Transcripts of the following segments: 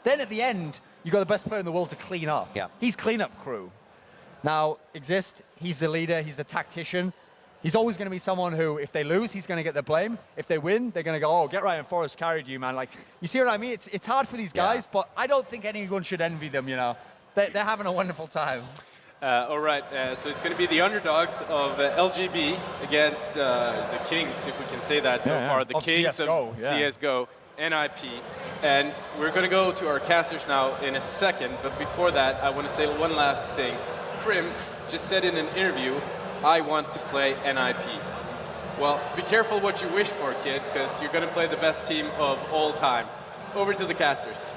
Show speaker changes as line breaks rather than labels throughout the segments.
Then at the end, you got the best player in the world to clean up.
Yeah.
He's cleanup crew. Now, Exist, he's the leader, he's the tactician. He's always going to be someone who, if they lose, he's going to get the blame. If they win, they're going to go, oh, Get Right and Forrest carried you, man. Like, you see what I mean? It's hard for these guys, but I don't think anyone should envy them, you know. They're having a wonderful time.
All right, so it's going to be the underdogs of LGB against the Kings, if we can say that so far. The Kings
CSGO,
of CSGO, NIP. And we're going to go to our casters now in a second, but before that, I want to say one last thing. Crims just said in an interview, I want to play NIP. Well, be careful what you wish for, kid, because you're going to play the best team of all time. Over to the casters.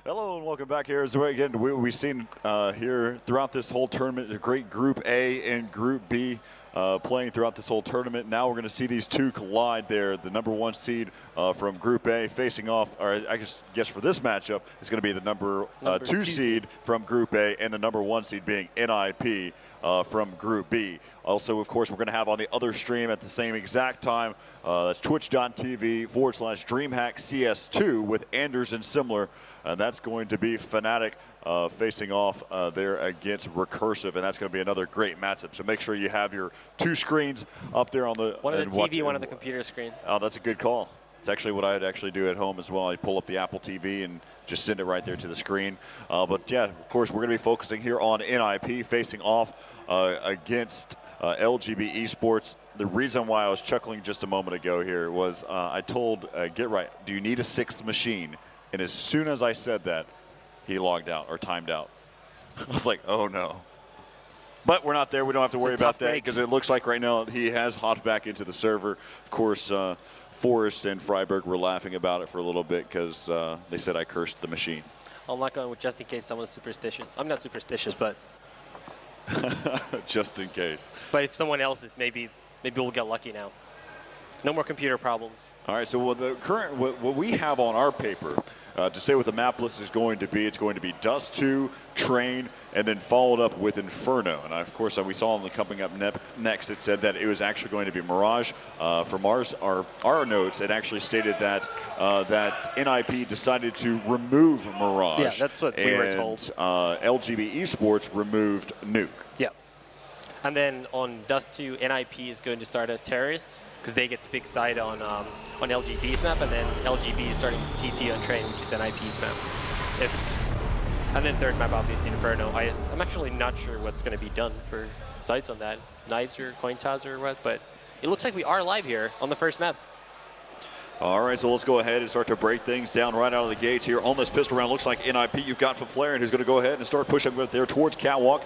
Hello and welcome back here. As again, we've seen here throughout this whole tournament, a great Group A and Group B playing throughout this whole tournament. Now we're going to see these two collide there. The #1 seed from Group A facing off, or I guess for this matchup, is going to be the number two seed from Group A and the #1 seed being NIP from Group B. Also, of course, we're going to have on the other stream at the same exact time, that's twitch.tv/DreamHack CS2 with Anders and Similar. And that's going to be Fnatic facing off there against Recursive, and that's going to be another great matchup. So make sure you have your two screens up there on the
one on the TV, one on the computer screen.
Oh, that's a good call. It's actually what I'd actually do at home as well. I pull up the Apple TV and just send it right there to the screen. But yeah, of course, we're going to be focusing here on NIP facing off against LGB Esports. The reason why I was chuckling just a moment ago here was I told Get Right, do you need a sixth machine? And as soon as I said that, he logged out or timed out. I was like, oh no. But we're not there. We don't have to worry about that because it looks like right now he has hopped back into the server. Of course, Forrest and Freiberg were laughing about it for a little bit because they said I cursed the machine.
I'm not going with just in case someone's superstitious. I'm not superstitious, but
just in case.
But if someone else is, maybe we'll get lucky now. No more computer problems.
All right, so what we have on our paper to say what the map list is going to be, it's going to be Dust 2, Train, and then followed up with Inferno. And of course, we saw on the coming up next, it said that it was actually going to be Mirage. From our notes, it actually stated that that NIP decided to remove Mirage.
Yeah, that's what we were told.
LGB Esports removed Nuke.
Yeah. And then on Dust 2, NIP is going to start as terrorists because they get to pick side on LGB's map, and then LGB is starting CT on Train, which is NIP's map. And then third map, obviously, Inferno. I'm actually not sure what's going to be done for sides on that. Knives or coin toss or what, but it looks like we are live here on the first map.
All right, so let's go ahead and start to break things down right out of the gates here on this pistol round. Looks like NIP, you've got Faflarian, who's going to go ahead and start pushing there towards Catwalk.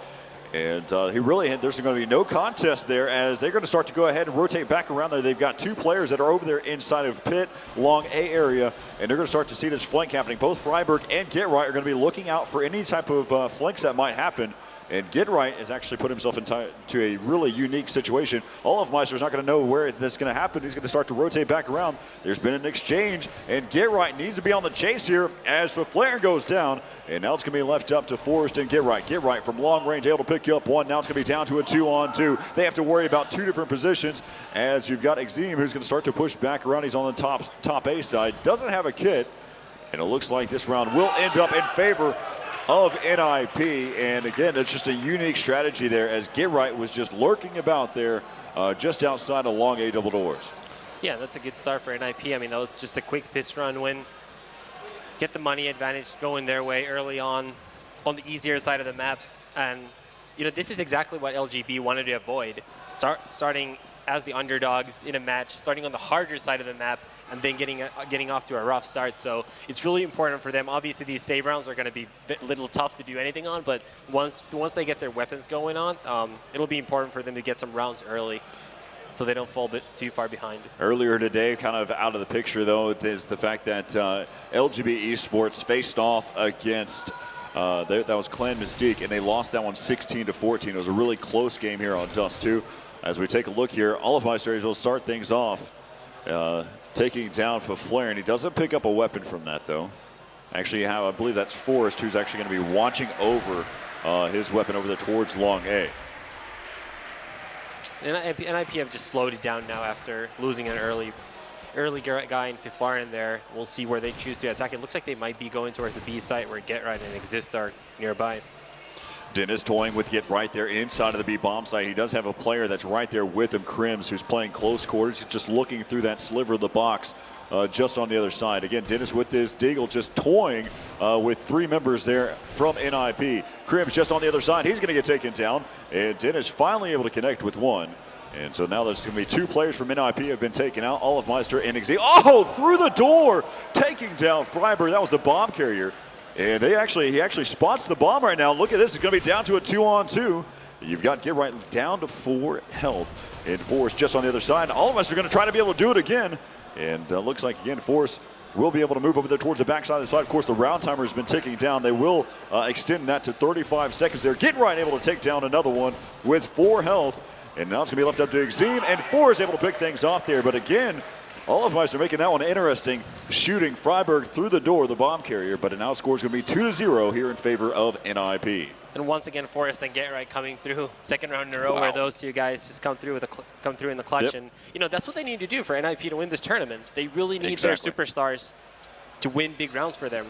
And there's going to be no contest there as they're going to start to go ahead and rotate back around there. They've got two players that are over there inside of pit, long A area, and they're going to start to see this flank happening. Both Freiberg and Get Right are going to be looking out for any type of flanks that might happen. And Get Right has actually put himself into a really unique situation. Olafmeister's not going to know where this is going to happen. He's going to start to rotate back around. There's been an exchange, and Get Right needs to be on the chase here as Faflarian goes down. And now it's going to be left up to Forrest and Get Right. Get Right from long range able to pick you up one. Now it's going to be down to a 2-on-2. They have to worry about two different positions as you've got Exim who's going to start to push back around. He's on the top A side. Doesn't have a kit. And it looks like this round will end up in favor of NIP, and again, it's just a unique strategy there as Get Right was just lurking about there just outside of long A double doors.
Yeah, that's a good start for NIP. I mean, that was just a quick piss run win. Get the money advantage going their way early on the easier side of the map. And, you know, this is exactly what LGB wanted to avoid. Starting as the underdogs in a match, starting on the harder side of the map, and then getting off to a rough start. So it's really important for them. Obviously, these save rounds are going to be a little tough to do anything on, but once they get their weapons going on, it'll be important for them to get some rounds early so they don't fall too far behind.
Earlier today, kind of out of the picture, though, is the fact that LGB Esports faced off against that was Clan Mystique, and they lost that one 16-14. It was a really close game here on Dust 2. As we take a look here, Olafmeister will start things off. Taking down Faflarian. He doesn't pick up a weapon from that, though. Actually, I believe that's Forrest, who's actually going to be watching over his weapon over there towards long A.
And NIP have just slowed it down now after losing an early guy in Fiflaren there. We'll see where they choose to attack. It looks like they might be going towards the B site where Get Right and Exist are nearby.
Dennis toying with Get Right there inside of the B bomb site. He does have a player that's right there with him, Crims, who's playing close quarters. He's just looking through that sliver of the box just on the other side. Again, Dennis with this Deagle just toying with 3 members there from NIP. Crims just on the other side. He's going to get taken down. And Dennis finally able to connect with one. And so now there's going to be 2 players from NIP have been taken out. Olafmeister and Exi. Oh, through the door, taking down Freiberg. That was the bomb carrier. And he actually spots the bomb right now. Look at this. It's going to be down to a 2-on-2. You've got Get Right down to 4 health. And Forrest just on the other side. All of us are going to try to be able to do it again. And looks like, again, Forrest will be able to move over there towards the backside of the side. Of course, the round timer has been ticking down. They will extend that to 35 seconds there. Get Right able to take down another one with 4 health. And now it's going to be left up to Exim. And Forrest able to pick things off there. But again, Olafmeister making that one interesting, shooting Freiberg through the door, the bomb carrier, but it now scores going to be 2-0 here in favor of NIP.
And once again, Forrest and Get Right coming through, second round in a row where those 2 guys just come through in the clutch. Yep. And you know that's what they need to do for NIP to win this tournament. They really need their superstars to win big rounds for them.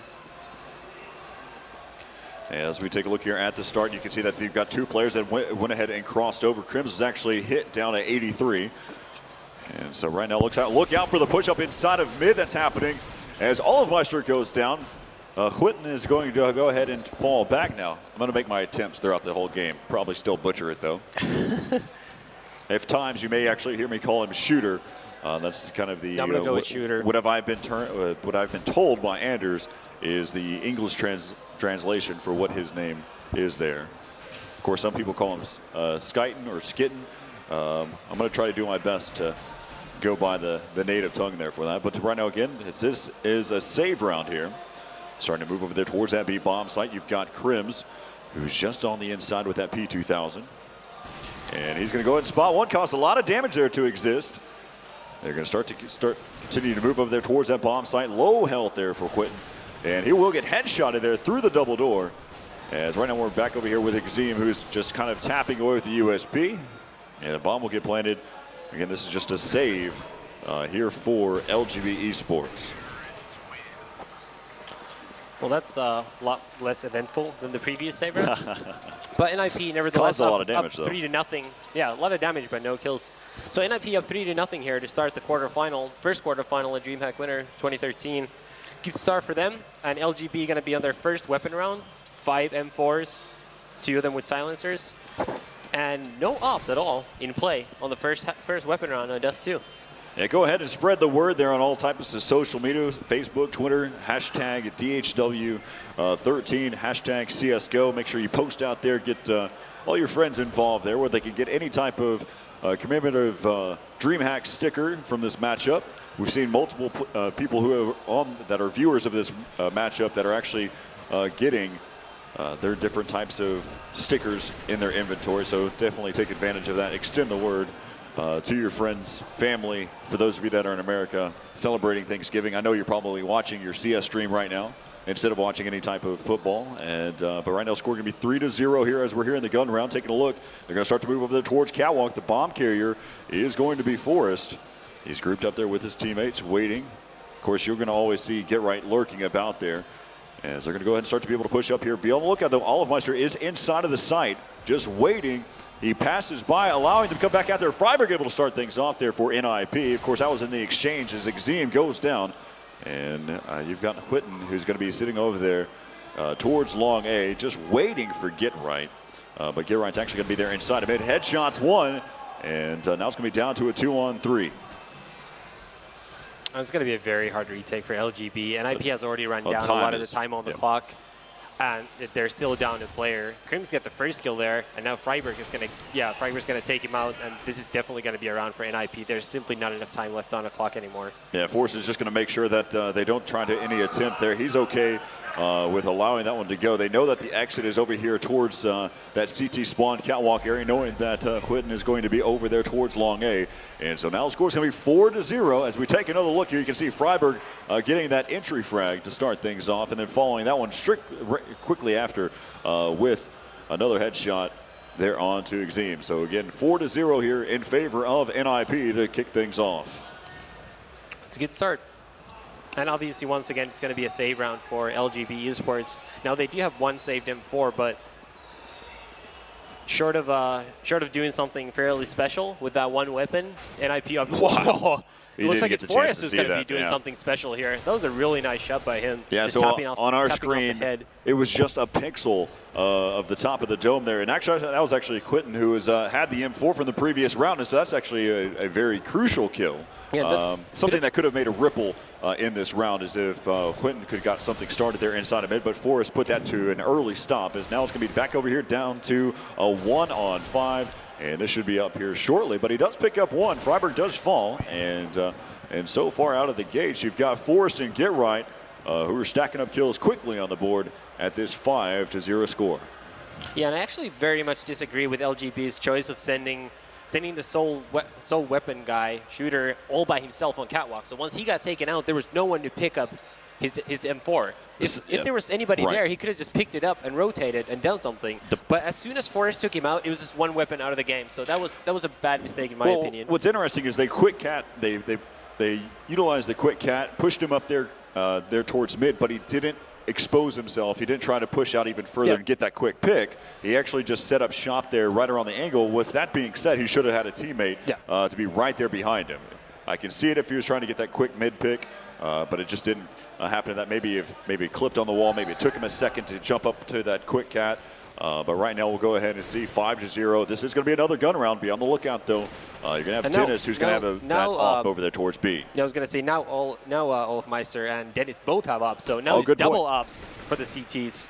As we take a look here at the start, you can see that they've got 2 players that went ahead and crossed over. Crims is actually hit down at 83. And so right now, look out for the push-up inside of mid that's happening as Olafmeister goes down. Whitten is going to go ahead and fall back now. I'm going to make my attempts throughout the whole game. Probably still butcher it, though. If times you may actually hear me call him Shooter. That's kind of the
I'm going to go with Shooter.
What I've been told by Anders is the English translation for what his name is there. Of course, some people call him Skyton or Skitten. I'm going to try to do my best to go by the native tongue there for that. But right now, again, this is a save round here. Starting to move over there towards that B bomb site. You've got Crims, who's just on the inside with that P2000. And he's going to go ahead and spot one. Cost a lot of damage there to Exist. They're going to continue to move over there towards that bomb site. Low health there for Whitten. And he will get headshotted there through the double door. As right now we're back over here with Exim, who's just kind of tapping away with the USB. And the bomb will get planted. Again, this is just a save here for LGB Esports.
Well, that's a lot less eventful than the previous save round. But NIP nevertheless
caused a lot of damage,
up
though.
3-0. Yeah, a lot of damage, but no kills. So NIP up 3-0 here to start the quarterfinal, first quarterfinal at DreamHack Winter 2013. Good start for them, and LGB going to be on their first weapon round. 5 M4s, 2 of them with silencers, and no ops at all in play on the first weapon round on Dust 2.
Yeah, go ahead and spread the word there on all types of social media, Facebook, Twitter, hashtag DHW13, hashtag CSGO. Make sure you post out there, get all your friends involved there where they can get any type of commemorative DreamHack sticker from this matchup. We've seen multiple people who are that are viewers of this matchup that are actually getting their different types of stickers in their inventory, so definitely take advantage of that. Extend the word to your friends, family, for those of you that are in America celebrating Thanksgiving. I know you're probably watching your CS stream right now instead of watching any type of football. And but right now, score going to be 3-0 here as we're here in the gun round. Taking a look, they're going to start to move over there towards Catwalk. The bomb carrier is going to be Forrest. He's grouped up there with his teammates, waiting. Of course, you're going to always see Get Right lurking about there. As they're going to go ahead and start to be able to push up here. Be on the lookout, though. Olafmeister is inside of the site, just waiting. He passes by, allowing them to come back out there. Freiberg able to start things off there for NIP. Of course, that was in the exchange as Exim goes down. And you've got Whitten, who's going to be sitting over there towards long A, just waiting for Get Right. But Get Right's actually going to be there inside of mid. Headshots one, and now it's going to be down to a 2-on-3.
It's going to be a very hard retake for LGB. NIP has already run down a lot of the time on the clock, and they're still down a player. Crims get the first kill there, and now Freiberg is going to, Freiberg's going to take him out, and this is definitely going to be a round for NIP. There's simply not enough time left on the clock anymore. Yeah,
Force is just going to make sure that they don't try to any attempt there. He's okay with allowing that one to go. They know that the exit is over here towards that CT spawn catwalk area, knowing that Whitten is going to be over there towards long A. And so now the score is going to be 4-0. As we take another look here, you can see Freiberg getting that entry frag to start things off, and then following that one quickly after with another headshot They're on to Exim. So again, 4-0 here in favor of NIP to kick things off.
It's a good start. And obviously, once again, it's going to be a save round for LGB Esports. Now, they do have one saved M4, but short of doing something fairly special with that one weapon, NIP.
Wow.
It looks like it's Forrest is going to be
that,
doing
yeah.
something special here. That was a really nice shot by him.
Yeah,
just
so
tapping off,
on our
tapping off the
screen,
head.
it was just a pixel of the top of the dome there. And actually, that was actually Quentin, who has had the M4 from the previous round. And so that's actually a very crucial kill.
Yeah,
something that could have made a ripple in this round is if Quentin could have got something started there inside of mid. But Forrest put that to an early stop, as now it's going to be back over here down to a 1-on-5. And this should be up here shortly. But he does pick up one. Freiburg does fall. And so far out of the gates, you've got Forrest and Get Right, who are stacking up kills quickly on the board at this 5-0 score.
Yeah, and I actually very much disagree with LGB's choice of sending the sole weapon guy, shooter, all by himself on catwalk. So once he got taken out, there was no one to pick up his M4. If there was anybody there, he could have just picked it up and rotated and done something. But as soon as Forrest took him out, it was just one weapon out of the game. So that was a bad mistake in my opinion.
What's interesting is they quick cat. They utilized the quick cat, pushed him up there towards mid, but he didn't expose himself. He didn't try to push out even further and get that quick pick. He actually just set up shop there right around the angle. With that being said, he should have had a teammate to be right there behind him. I can see it if he was trying to get that quick mid pick, but it just didn't happen. That maybe it clipped on the wall. Maybe it took him a second to jump up to that quick cat. But right now we'll go ahead and see 5-0. This is going to be another gun round. Be on the lookout though. You're going to have Dennis, who's going to have that op over there towards B.
Yeah, I was going to say now Olaf Meister and Dennis both have ops, so now he's double ops for the CTs.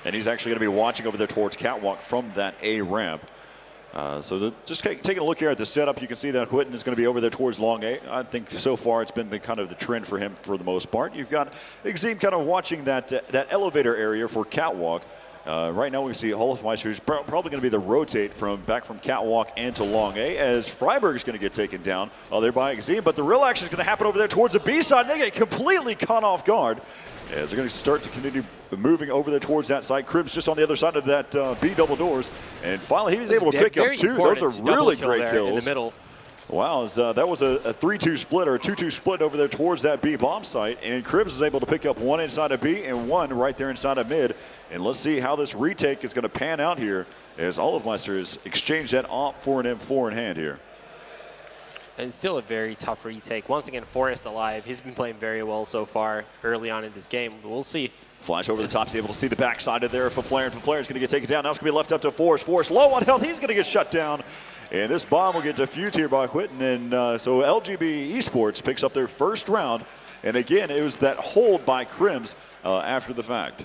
And he's actually going to be watching over there towards catwalk from that A ramp. Just taking a look here at the setup, you can see that Whitten is going to be over there towards long A. I think so far it's been the kind of the trend for him for the most part. You've got Exim kind of watching that elevator area for catwalk. Right now we see Olafmeister, who's probably going to be the rotate back from catwalk into long A, as Freiburg is going to get taken down there by Exim. But the real action is going to happen over there towards the B side. They get completely caught off guard as they're going to start to continue moving over there towards that side. Cribs just on the other side of that B double doors. And finally he was able to pick up two. Those are really great kills.
In the middle.
Wow, that was a 3-2 split or a 2-2 split over there towards that B bomb site. And Cribs is able to pick up one inside of B and one right there inside of mid. And let's see how this retake is going to pan out here as Olafmeister has exchanged that op for an M4 in hand here.
And still a very tough retake. Once again, Forrest alive. He's been playing very well so far early on in this game. We'll see.
Flash over the top. He's able to see the backside of there for Flair. And Flair is going to get taken down. Now it's going to be left up to Forrest. Forrest low on health. He's going to get shut down. And this bomb will get defused here by Whitten. And so LGB Esports picks up their first round. And again, it was that hold by Crims after the fact.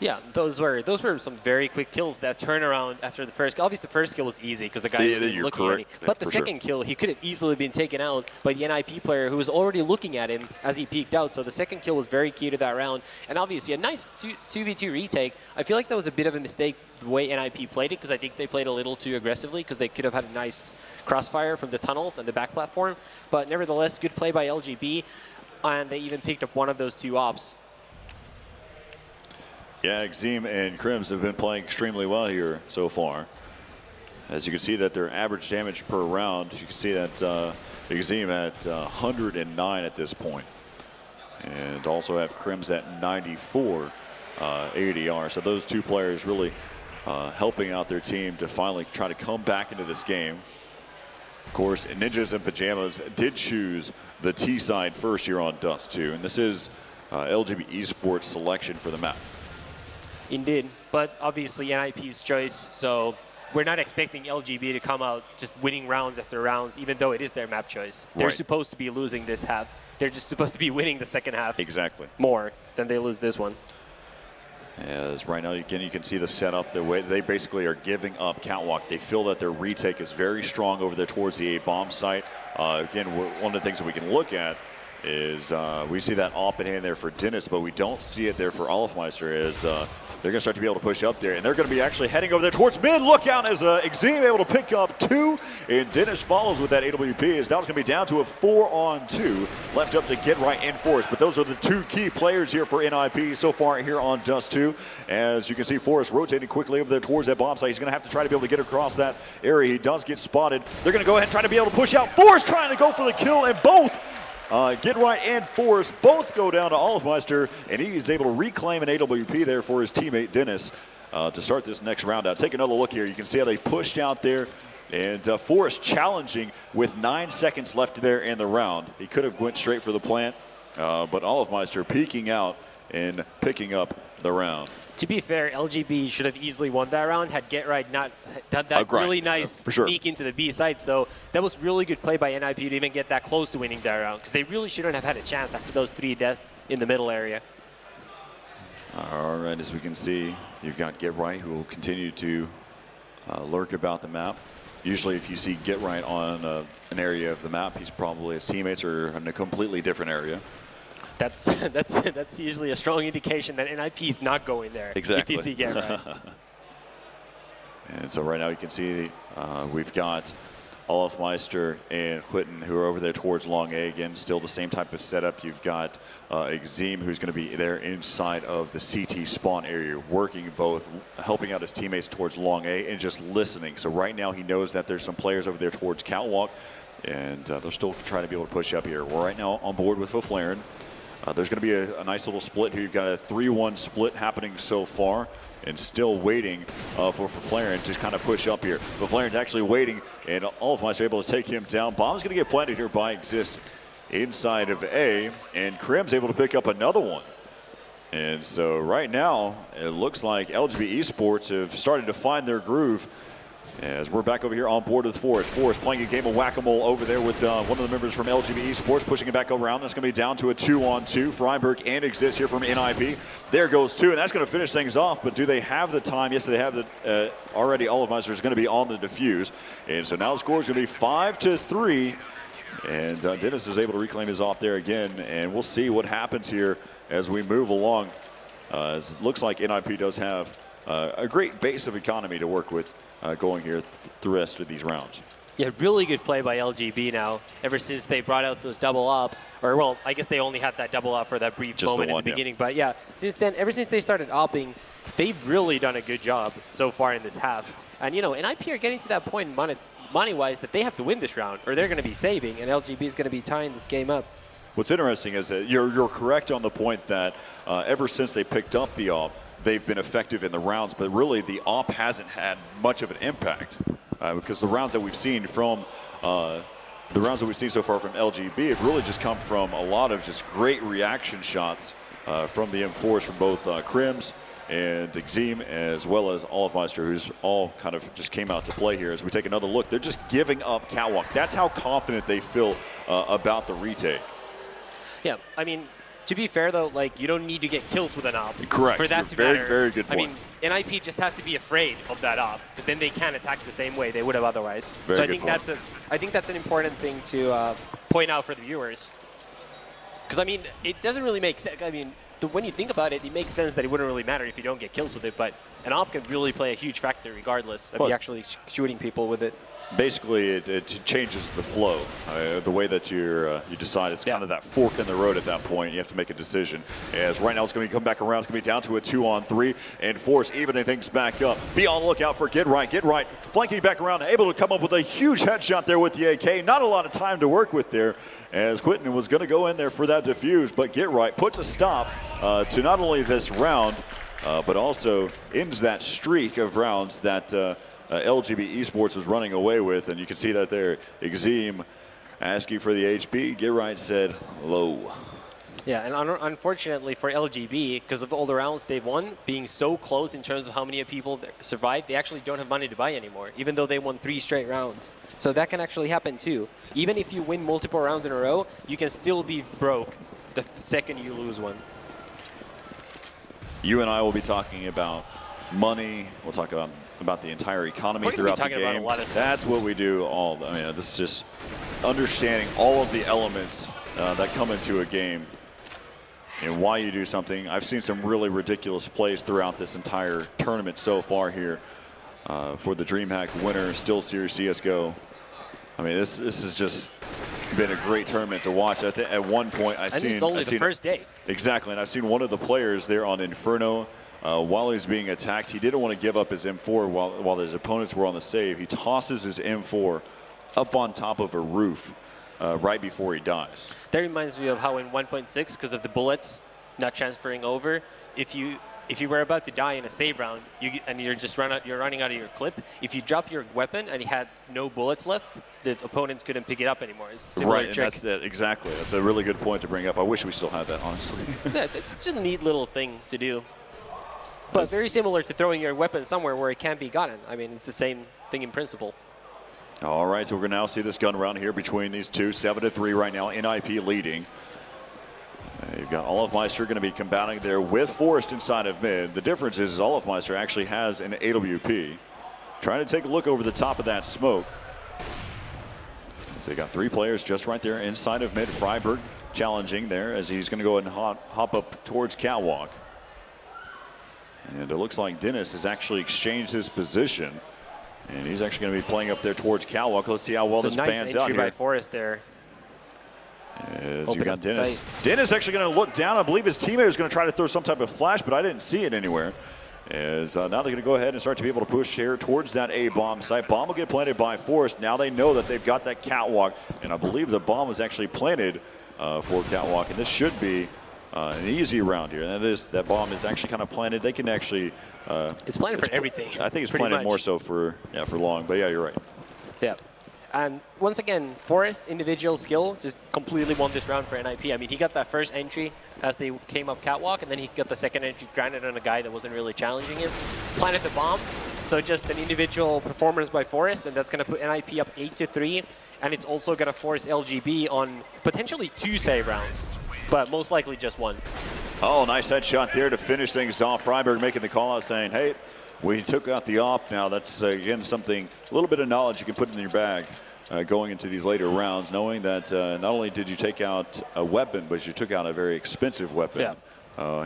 Yeah, those were some very quick kills. That turnaround after the first kill. Obviously, the first kill was easy because the guy wasn't looking at him. But the second kill, he could have easily been taken out by the NIP player who was already looking at him as he peeked out. So the second kill was very key to that round. And obviously, a nice 2v2 retake. I feel like that was a bit of a mistake the way NIP played it because I think they played a little too aggressively because they could have had a nice crossfire from the tunnels and the back platform. But nevertheless, good play by LGB. And they even picked up one of those two ops.
Yeah, Exim and Crims have been playing extremely well here so far. As you can see that their average damage per round, you can see that Exim at 109 at this point. And also have Crims at 94 ADR. So those two players really helping out their team to finally try to come back into this game. Of course, Ninjas in Pajamas did choose the T side first here on Dust 2. And this is LGB Esports selection for the map.
Indeed, but obviously NIP's choice, so we're not expecting LGB to come out just winning rounds after rounds, even though it is their map choice. They're supposed to be losing this half. They're just supposed to be winning the second half.
Exactly.
More than they lose this one.
As right now, again, you can see the setup, the way they basically are giving up catwalk. They feel that their retake is very strong over there towards the A bomb site. Again, one of the things that we can look at is we see that op in hand there for Dennis, but we don't see it there for Olofmeister as they're going to start to be able to push up there. And they're going to be actually heading over there towards mid. Look out as Exim able to pick up 2. And Dennis follows with that AWP as now it's going to be down to a 4-on-2. Left up to Get Right and Forrest. But those are the 2 key players here for NIP so far here on Dust 2. As you can see, Forrest rotating quickly over there towards that bomb site. He's going to have to try to be able to get across that area. He does get spotted. They're going to go ahead and try to be able to push out. Forrest trying to go for the kill, and both Get Right and Forrest both go down to Olofmeister, and he is able to reclaim an AWP there for his teammate Dennis to start this next round out. Take another look here. You can see how they pushed out there, and Forrest challenging with 9 seconds left there in the round. He could have went straight for the plant, but Olofmeister peeking out and picking up the round.
To be fair, LGB should have easily won that round had Get Right not done that really nice sneak into the B side. So that was really good play by NIP to even get that close to winning that round, because they really shouldn't have had a chance after those 3 deaths in the middle area.
All right, as we can see, you've got Get Right, who will continue to lurk about the map. Usually if you see Get Right on an area of the map, he's probably, his teammates are in a completely different area.
That's usually a strong indication that NIP is not going there.
Exactly.
If you see Get Right.
And so right now you can see we've got Olofmeister and Whitten who are over there towards long A. Again, still the same type of setup. You've got Exim, who's going to be there inside of the CT spawn area, working both, helping out his teammates towards long A and just listening. So right now he knows that there's some players over there towards Catwalk, and they're still trying to be able to push up here. We're right now on board with Faflaren. There's going to be a nice little split here. You've got a 3-1 split happening so far, and still waiting for Faflaren to kind of push up here. Faflaren's actually waiting, and Olofmeister able to take him down. Bomb's going to get planted here by Exist inside of A, and Krim's able to pick up another one. And so right now, it looks like LGB Esports have started to find their groove. As we're back over here on board with Forrest. Forrest playing a game of whack-a-mole over there with one of the members from LGB Esports, pushing it back around. That's going to be down to a 2-on-2. Freiberg and Exist here from NIP. There goes 2, and that's going to finish things off. But do they have the time? Yes, they have the already. Olofmeister is going to be on the defuse. And so now the score is going to be 5-3. And Dennis is able to reclaim his off there again. And we'll see what happens here as we move along. It looks like NIP does have a great base of economy to work with going here the rest of these rounds.
Yeah, really good play by LGB now, ever since they brought out those double ops. Or, well, I guess they only had that double op for that brief moment in the beginning. But, yeah, since then, ever since they started opping, they've really done a good job so far in this half. And, you know, NIP are getting to that point money-wise that they have to win this round, or they're going to be saving, and LGB is going to be tying this game up.
What's interesting is that you're correct on the point that ever since they picked up the op, they've been effective in the rounds, but really the op hasn't had much of an impact because the rounds that we've seen from so far from LGB have really just come from a lot of just great reaction shots from the M4s from both Krims and Exim, as well as Olofmeister, who's all kind of just came out to play here. As we take another look, they're just giving up Catwalk. That's how confident they feel about the retake.
Yeah, I mean, to be fair, though, like, you don't need to get kills with an op.
Correct.
For that to
very,
matter.
very good point.
I mean, NIP just has to be afraid of that op, because then they can't attack the same way they would have otherwise.
Very
so
good point.
I think that's an important thing to point out for the viewers. Because, I mean, it doesn't really make sense. I mean, when you think about it, it makes sense that it wouldn't really matter if you don't get kills with it, but an op can really play a huge factor regardless of you actually shooting people with it.
Basically, it changes the flow, the way that you decide. It's kind of that fork in the road at that point. You have to make a decision. As right now it's going to come back around. It's going to be down to a 2-on-3, and Force evening things back up. Be on the lookout for Get Right. Get Right flanking back around, able to come up with a huge headshot there with the AK. Not a lot of time to work with there, as Whitten was going to go in there for that defuse, but Get Right puts a stop to not only this round, but also ends that streak of rounds that LGB Esports was running away with. And you can see that there, Exim asking for the HP. Get Right said low.
Yeah, and unfortunately for LGB, because of all the rounds they've won, being so close in terms of how many people survived, they actually don't have money to buy anymore, even though they won 3 straight rounds. So that can actually happen too. Even if you win multiple rounds in a row, you can still be broke the second you lose one.
You and I will be talking about money. We'll talk about the entire economy throughout the game.
About a lot of stuff.
That's what we do. This is just understanding all of the elements that come into a game and why you do something. I've seen some really ridiculous plays throughout this entire tournament so far here for the DreamHack Winter Still Series CSGO. I mean, this has just been a great tournament to watch. I think at one point
this is only the first day.
Exactly, and I've seen one of the players there on Inferno while he's being attacked. He didn't want to give up his M4 while his opponents were on the save. He tosses his M4 up on top of a roof right before he dies.
That reminds me of how in 1.6, because of the bullets not transferring over, if you were about to die in a save round and you're running out of your clip, if you drop your weapon and you had no bullets left, the opponents couldn't pick it up anymore. It's a similar
trick.
Trick.
And that's exactly. That's a really good point to bring up. I wish we still had that, honestly.
Yeah, it's just a neat little thing to do. But very similar to throwing your weapon somewhere where it can't be gotten. I mean, it's the same thing in principle.
All right, so we're going to now see this gun round here between these two. 7-3 right now, NIP leading. You've got Olofmeister going to be combating there with Forrest inside of mid. The difference is Olofmeister actually has an AWP. Trying to take a look over the top of that smoke. So you got 3 players just right there inside of mid. Freiberg challenging there as he's going to go ahead and hop up towards Catwalk. And it looks like Dennis has actually exchanged his position. And he's actually going to be playing up there towards Catwalk. Let's see how well this pans out here.
By Forrest there.
As you got Dennis. Dennis actually going to look down. I believe his teammate is going to try to throw some type of flash, but I didn't see it anywhere. As now they're going to go ahead and start to be able to push here towards that A bomb site. Bomb will get planted by Forrest. Now they know that they've got that Catwalk, and I believe the bomb was actually planted for Catwalk, and this should be an easy round here. And that bomb is actually kind of planted. They can actually.
It's planted for everything.
I think it's planted more so for long. But yeah, you're right.
Yeah. And once again, Forrest's individual skill just completely won this round for NIP. I mean, he got that first entry as they came up Catwalk, and then he got the second entry granted on a guy that wasn't really challenging him. Planted the bomb. So just an individual performance by Forrest, and that's going to put NIP up 8-3. And it's also going to force LGB on potentially 2 save rounds, but most likely just 1.
Oh, nice headshot there to finish things off. Freiberg making the call out saying, hey, we took out the op. Now that's, again, something, a little bit of knowledge you can put in your bag going into these later rounds, knowing that not only did you take out a weapon, but you took out a very expensive weapon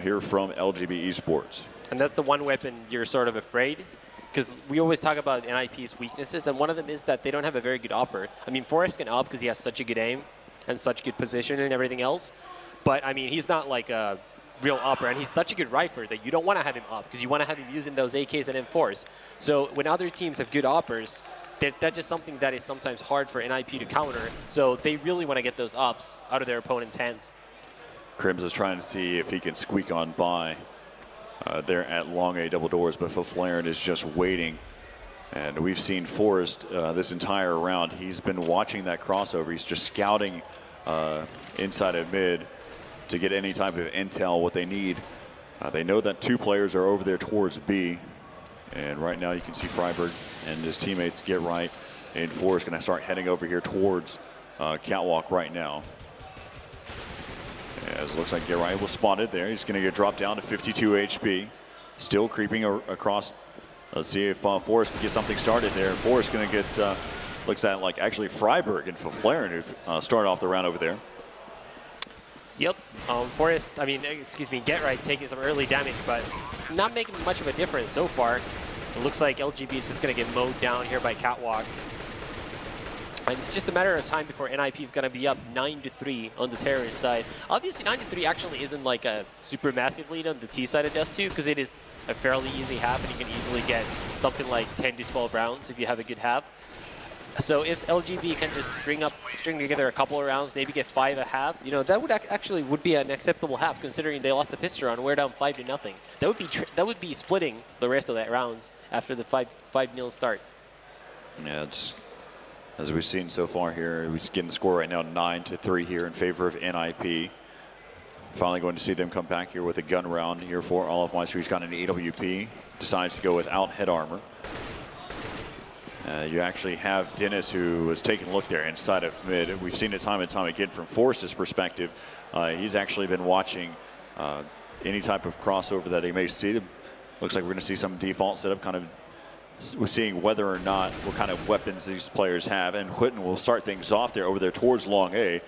here from LGB Esports.
And that's the one weapon you're sort of afraid, because we always talk about NIP's weaknesses, and one of them is that they don't have a very good opper. I mean, Forrest can op because he has such a good aim and such good position and everything else, but I mean, he's not like a real opper, and he's such a good rifler that you don't want to have him up because you want to have him using those AKs and M4s. So when other teams have good oppers, that's just something that is sometimes hard for NIP to counter. So they really want to get those ops out of their opponent's hands.
Crims is trying to see if he can squeak on by there at long A double doors, but Flaren is just waiting. And we've seen Forrest this entire round. He's been watching that crossover. He's just scouting inside of mid to get any type of intel, what they need. They know that 2 players are over there towards B. And right now you can see Freiberg and his teammates get right. And Forrest going to start heading over here towards Catwalk right now. As it looks like Get Right was spotted there. He's going to get dropped down to 52 HP. Still creeping across. Let's see if Forrest can get something started there. Forrest going to get, looks at like actually Freiberg and Flaren who started off the round over there.
Yep. Forrest, I mean, excuse me, Get Right taking some early damage, but not making much of a difference so far. It looks like LGB is just going to get mowed down here by Catwalk. And it's just a matter of time before NIP is going to be up 9-3 on the terrorist side. Obviously, 9-3 actually isn't like a super massive lead on the T side of Dust 2, because it is a fairly easy half, and you can easily get something like 10 to 12 rounds if you have a good half. So if LGB can just string together a couple of rounds, maybe get 5 a half, you know, that would actually be an acceptable half, considering they lost the pistol round. We're down 5-0. That would be splitting the rest of that rounds after the 5-0 start.
Yeah, just as we've seen so far here, we're getting the score right now 9-3 here in favor of NIP. Finally going to see them come back here with a gun round here for Olofmeister. He's got an AWP, decides to go without head armor. You actually have Dennis, who was taking a look there inside of mid. We've seen it time and time again from Forrest's perspective. He's actually been watching any type of crossover that he may see. Looks like we're going to see some default setup, kind of we're seeing whether or not what kind of weapons these players have. And Whitten will start things off there over there towards long A.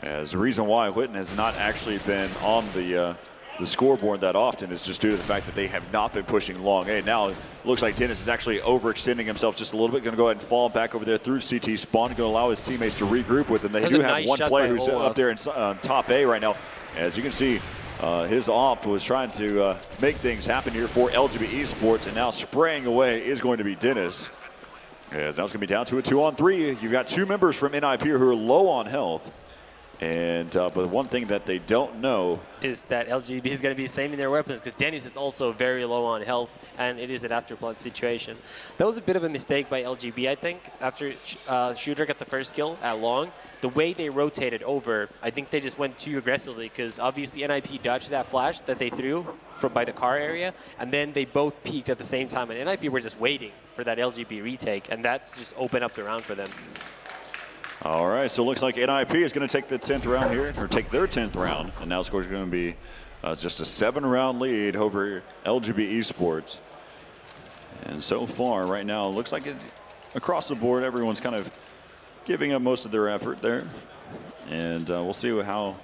As the reason why Whitten has not actually been on the scoreboard that often is just due to the fact that they have not been pushing long. Hey, now it looks like Dennis is actually overextending himself just a little bit. Going to go ahead and fall back over there through CT spawn. Going to allow his teammates to regroup with him. They do have
nice
one player who's
Olaf
up there in top A right now. As you can see, his op was trying to make things happen here for LGB Esports, and now spraying away is going to be Dennis. As now it's going to be down to a 2-on-3. You've got 2 members from NIP who are low on health. And but one thing that they don't know
is that LGB is going to be saving their weapons, because Dennis is also very low on health, and it is an after-plant situation. That was a bit of a mistake by LGB, I think, after Shooter got the first kill at long. The way they rotated over, I think they just went too aggressively, because obviously NIP dodged that flash that they threw from by the car area, and then they both peaked at the same time, and NIP were just waiting for that LGB retake, and that's just opened up the round for them.
All right, so it looks like NIP is going to take the 10th round here, or take their 10th round, and now the score is going to be just a 7-round lead over LGB Esports. And so far, right now, it looks like across the board, everyone's kind of giving up most of their effort there. And we'll see how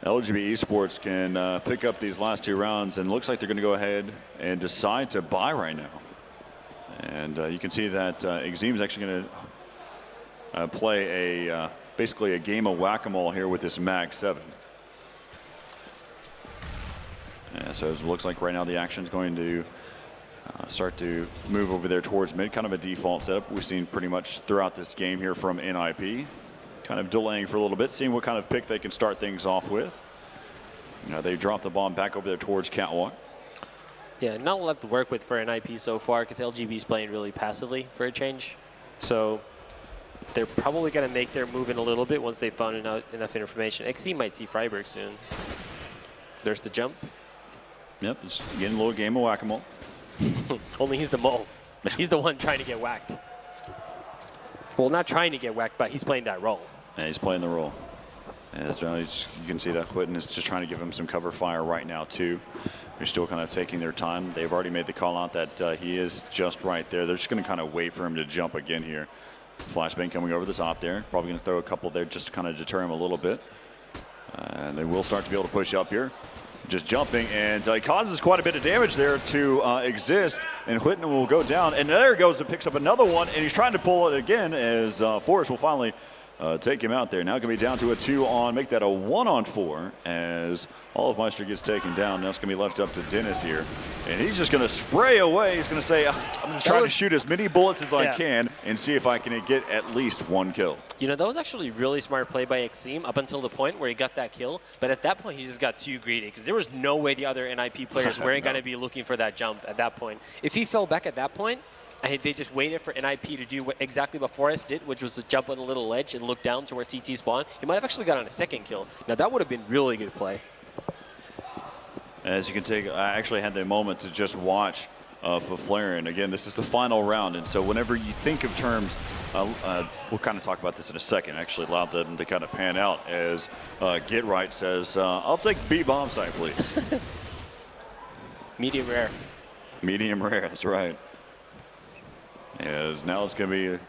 LGB Esports can pick up these last 2 rounds, and it looks like they're going to go ahead and decide to buy right now. And you can see that Exeme's actually going to play basically a game of whack-a-mole here with this Mag 7. Yeah, so it looks like right now the action is going to start to move over there towards mid, kind of a default setup we've seen pretty much throughout this game here from NIP. Kind of delaying for a little bit, seeing what kind of pick they can start things off with. You know, they dropped the bomb back over there towards Catwalk.
Yeah, not a lot to work with for NIP so far, because LGB is playing really passively for a change. So they're probably going to make their move in a little bit once they've found enough information. XC might see Freiburg soon. There's the jump.
Yep, it's getting a little game of whack-a-mole.
Only he's the mole. He's the one trying to get whacked. Well, not trying to get whacked, but he's playing that role.
Yeah, he's playing the role. And you can see that Whitten is just trying to give him some cover fire right now, too. They're still kind of taking their time. They've already made the call out that he is just right there. They're just going to kind of wait for him to jump again here. Flashbang coming over the top there. Probably going to throw a couple there just to kind of deter him a little bit. And they will start to be able to push up here. Just jumping, and he causes quite a bit of damage there to Exist, and Whitten will go down. And there he goes and picks up another one, and he's trying to pull it again as Forrest will finally take him out there. Now going to be down to a 2-on, make that a 1-on-4 as Olafmeister gets taken down. Now it's going to be left up to Dennis here. And he's just going to spray away. He's going to say, I'm just trying to shoot as many bullets as I can and see if I can get at least 1 kill.
You know, that was actually really smart play by Exeme up until the point where he got that kill. But at that point, he just got too greedy, because there was no way the other NIP players weren't going to be looking for that jump at that point. If he fell back at that point, and they just waited for NIP to do exactly what Forrest did, which was to jump on a little ledge and look down to where CT spawned, he might have actually gotten a 2nd kill. Now, that would have been really good play.
As you can take, I actually had the moment to just watch for Flarin. Again, this is the final round, and so whenever you think of terms, we'll kind of talk about this in a second. Actually allowed them to kind of pan out as Get Right says, I'll take B bomb site, please.
Medium rare.
Medium rare, that's right. As now it's going to be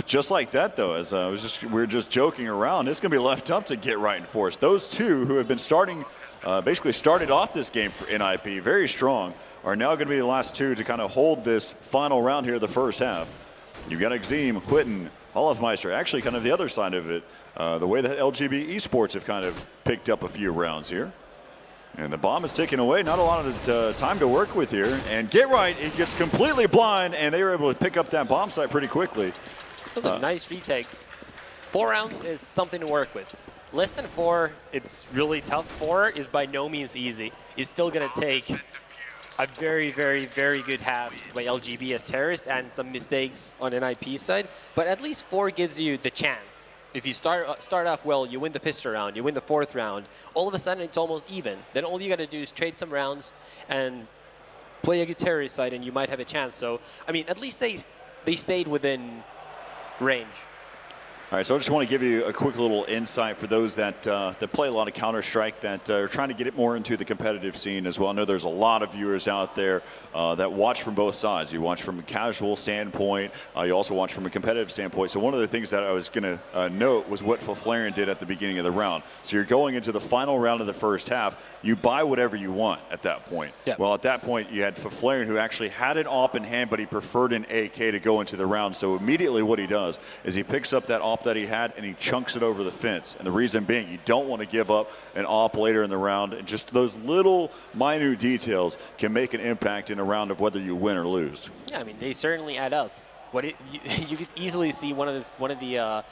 just like that, though. As we were just joking around, it's going to be left up to Get Right and Force. Those two who have been basically started off this game for NIP very strong, are now going to be the last 2 to kind of hold this final round here, the first half. You've got Exeme, Whitten, Olafmeister. Actually, kind of the other side of it, the way that LGB Esports have kind of picked up a few rounds here. And the bomb is ticking away. Not a lot of time to work with here. And Get Right, it gets completely blind, and they were able to pick up that bomb site pretty quickly.
That was a nice retake. 4 rounds is something to work with. Less than 4, it's really tough. 4 is by no means easy. It's still going to take a very, very, very good half by LGB as terrorist and some mistakes on NIP's side. But at least 4 gives you the chance. If you start off well, you win the pistol round, you win the 4th round, all of a sudden it's almost even. Then all you got to do is trade some rounds and play a good terrorist side, and you might have a chance. So, I mean, at least they stayed within range.
All right, so I just want to give you a quick little insight for those that that play a lot of Counter-Strike, that are trying to get it more into the competitive scene as well. I know there's a lot of viewers out there that watch from both sides. You watch from a casual standpoint. You also watch from a competitive standpoint. So one of the things that I was going to note was what Faflarian did at the beginning of the round. So you're going into the final round of the first half. You buy whatever you want at that point.
Yep.
Well, at that point, you had Faflarian, who actually had an AWP in hand, but he preferred an AK to go into the round. So immediately what he does is he picks up that AWP that he had and he chunks it over the fence. And the reason being, you don't want to give up an AWP later in the round. And just those little minute details can make an impact in a round of whether you win or lose.
Yeah, I mean, they certainly add up. You could easily see one of the